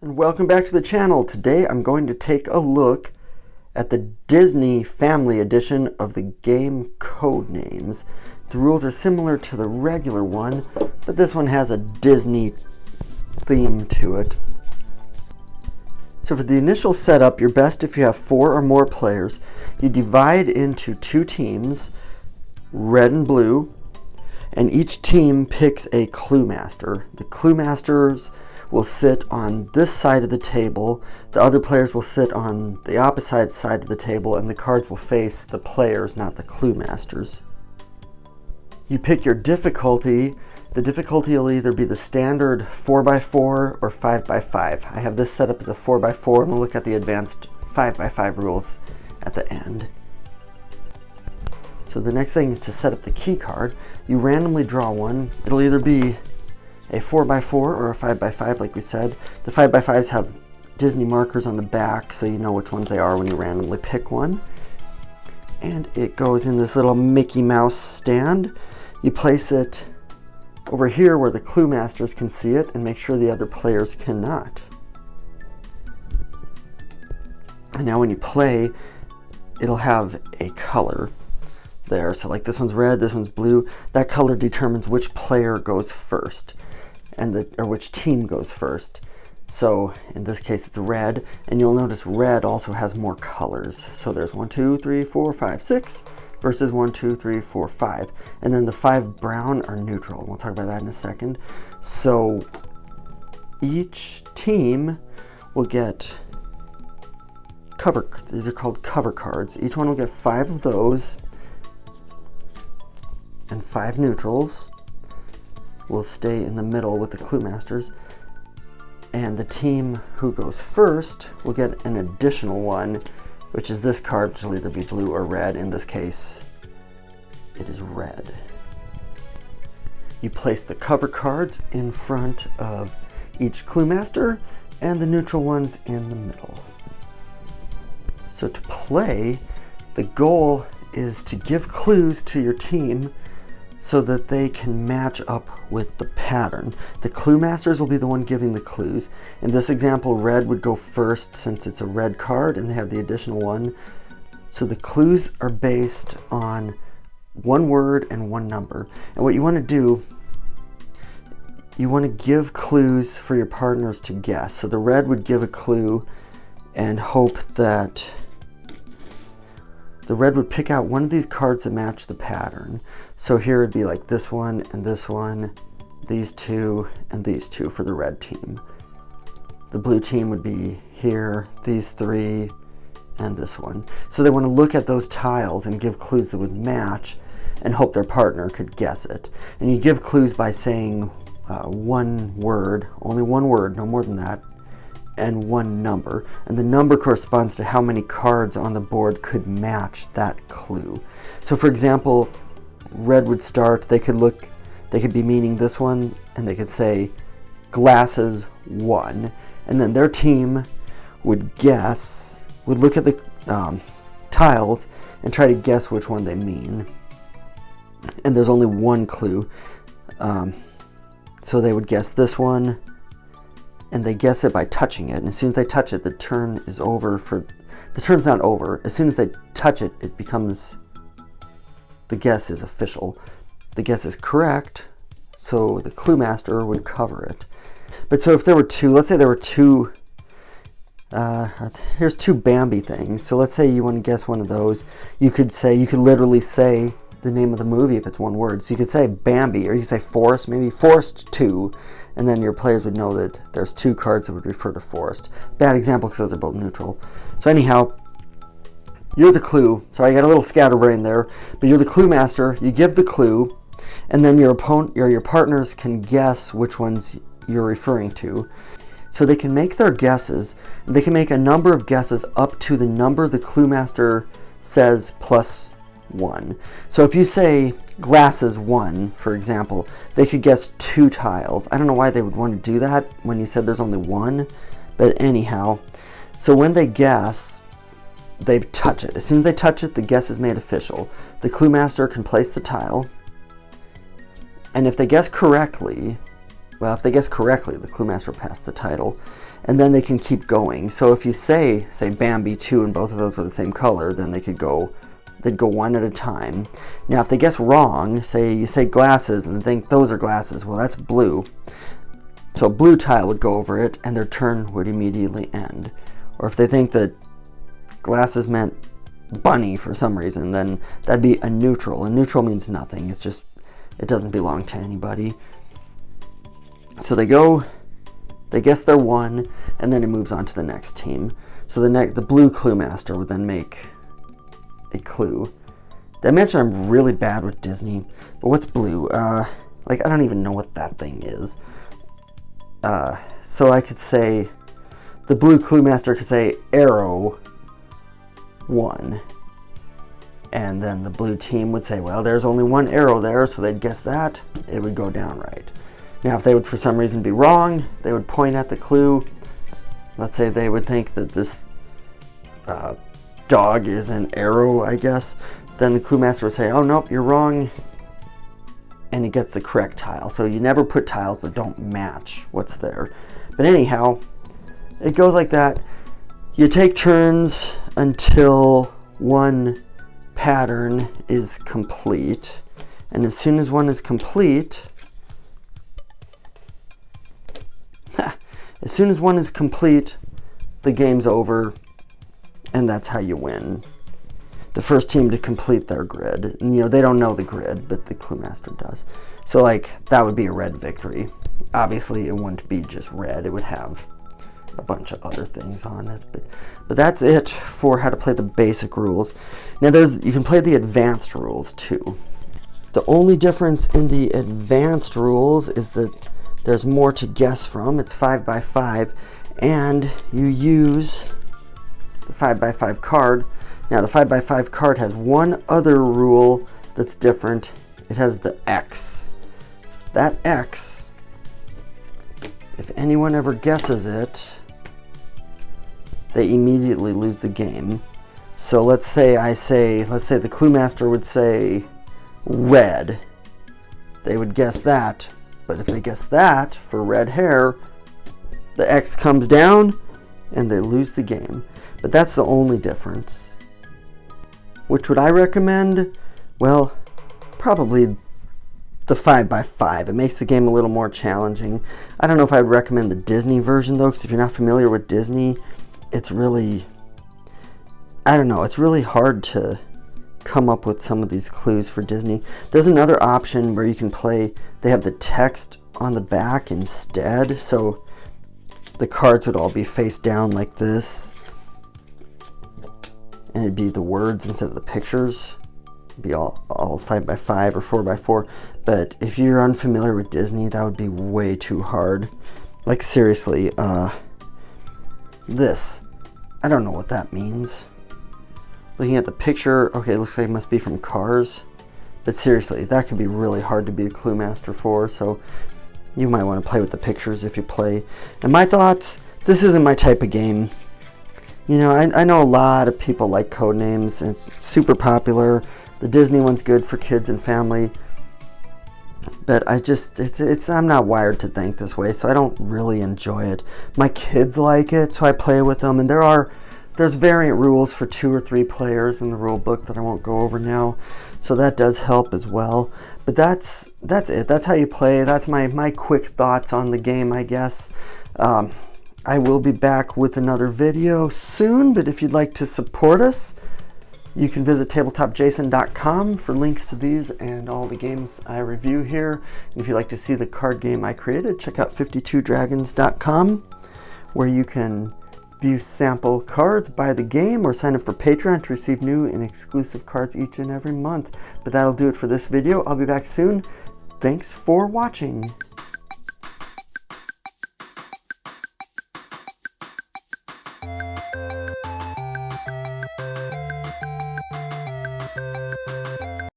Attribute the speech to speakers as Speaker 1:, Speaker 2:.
Speaker 1: And welcome back to the channel. Today I'm going to take a look at the Disney Family Edition of the game Codenames. The rules are similar to the regular one, but this one has a Disney theme to it. So for the initial setup, you're best if you have 4 or more players. You divide into 2 teams, red and blue, and each team picks a clue master. The clue masters will sit on this side of the table, the other players will sit on the opposite side of the table, and the cards will face the players, not the clue masters. You pick your difficulty. The difficulty will either be the standard 4x4 or 5x5. I have this set up as a 4x4, and we'll look at the advanced 5x5 rules at the end. So the next thing is to set up the key card. You randomly draw one. It'll either be a 4x4 or a 5x5, like we said. The 5x5s have Disney markers on the back, so you know which ones they are when you randomly pick one. And it goes in this little Mickey Mouse stand. You place it over here where the clue masters can see it, and make sure the other players cannot. And now when you play, it'll have a color there. So like this one's red, this one's blue. That color determines which player goes first, or which team goes first. So in this case it's red, and you'll notice red also has more colors. So there's 1, 2, 3, 4, 5, 6 versus 1, 2, 3, 4, 5. And then the 5 brown are neutral. We'll talk about that in a second. So each team will get these are called cover cards. Each one will get 5 of those and 5 neutrals. Will stay in the middle with the clue masters, and the team who goes first will get an additional one, which is this card, which will either be blue or red. In this case, it is red. You place the cover cards in front of each clue master and the neutral ones in the middle. So to play, the goal is to give clues to your team so that they can match up with the pattern. The clue masters will be the one giving the clues. In this example, red would go first since it's a red card and they have the additional one. So the clues are based on one word and one number. And what you want to do, you want to give clues for your partners to guess. So the red would give a clue and hope that the red would pick out one of these cards that match the pattern. So here it'd be like this one and this one, these 2 and these 2 for the red team. The blue team would be here, these 3 and this one. So they want to look at those tiles and give clues that would match and hope their partner could guess it. And you give clues by saying one word, only one word, no more than that, and one number, and the number corresponds to how many cards on the board could match that clue. So for example, red would start, they could be meaning this one, and they could say glasses 1, and then their team would look at the tiles and try to guess which one they mean. And there's only one clue, so they would guess this one, and they guess it by touching it. And as soon as they touch it, the turn is over. The turn's not over. As soon as they touch it, it becomes, the guess is official. The guess is correct, so the clue master would cover it. But so if there were 2, let's say there were 2, here's 2 Bambi things. So let's say you want to guess one of those. You could literally say the name of the movie if it's one word. So you could say Bambi, or you could say Forest, maybe Forest 2, and then your players would know that there's 2 cards that would refer to Forest. Bad example because those are both neutral. So anyhow, you're the clue. Sorry, I got a little scatterbrain there, but you're the clue master. You give the clue, and then your opponent or your partners can guess which ones you're referring to. So they can make their guesses, and they can make a number of guesses up to the number the clue master says plus 1. So if you say glasses 1, for example, they could guess 2 tiles. I don't know why they would want to do that when you said there's only 1, but anyhow. So when they guess, they touch it. As soon as they touch it, the guess is made official. The clue master can place the tile, and if they guess correctly, well, if they guess correctly, the clue master will pass the title, and then they can keep going. So if you say Bambi 2 and both of those were the same color, then they'd go one at a time. Now if they guess wrong, say you say glasses and they think those are glasses, well that's blue. So a blue tile would go over it and their turn would immediately end. Or if they think that glasses meant bunny for some reason, then that'd be a neutral. And neutral means nothing. It's just, it doesn't belong to anybody. So they guess they're one, and then it moves on to the next team. So the blue clue master would then make a clue. Did I mention I'm really bad with Disney? But what's blue? Like I don't even know what that thing is. So I could say, the blue clue master could say arrow 1. And then the blue team would say, well, there's only one arrow there, so they'd guess that. It would go down right. Now, if they would for some reason be wrong, they would point at the clue. Let's say they would think that this dog is an arrow, I guess. Then the clue master would say, oh, nope, you're wrong. And it gets the correct tile. So you never put tiles that don't match what's there. But anyhow, it goes like that. You take turns until one pattern is complete. And as soon as one is complete, the game's over, and that's how you win. The first team to complete their grid. And, they don't know the grid, but the clue master does. So, that would be a red victory. Obviously, it wouldn't be just red. It would have a bunch of other things on it. But that's it for how to play the basic rules. Now, you can play the advanced rules, too. The only difference in the advanced rules is that there's more to guess from. It's 5x5, and you use the 5x5 card. Now, the 5x5 card has one other rule that's different. It has the X. That X, if anyone ever guesses it, they immediately lose the game. So let's say the clue master would say red. They would guess that. But if they guess that for red hair, the X comes down and they lose the game. But that's the only difference. Which would I recommend? Well, probably the 5x5. It makes the game a little more challenging. I don't know if I'd recommend the Disney version though, because if you're not familiar with Disney, it's really, it's really hard to come up with some of these clues for Disney. There's another option where you can play, they have the text on the back instead, so the cards would all be face down like this, and it'd be the words instead of the pictures. It'd be all 5x5 or 4x4. But if you're unfamiliar with Disney, that would be way too hard. Like seriously, this, I don't know what that means. Looking at the picture, okay, it looks like it must be from Cars. But seriously, that could be really hard to be a clue master for, so you might want to play with the pictures if you play. And my thoughts, this isn't my type of game. I know a lot of people like Codenames, and it's super popular. The Disney one's good for kids and family. But I'm not wired to think this way, so I don't really enjoy it. My kids like it, so I play with them, and there's variant rules for 2 or 3 players in the rule book that I won't go over now, so that does help as well. But that's it. That's how you play. That's my quick thoughts on the game, I guess. I will be back with another video soon, but if you'd like to support us, you can visit tabletopjason.com for links to these and all the games I review here. And if you'd like to see the card game I created, check out 52dragons.com, where you can view sample cards, buy the game, or sign up for Patreon to receive new and exclusive cards each and every month. But that'll do it for this video. I'll be back soon. Thanks for watching.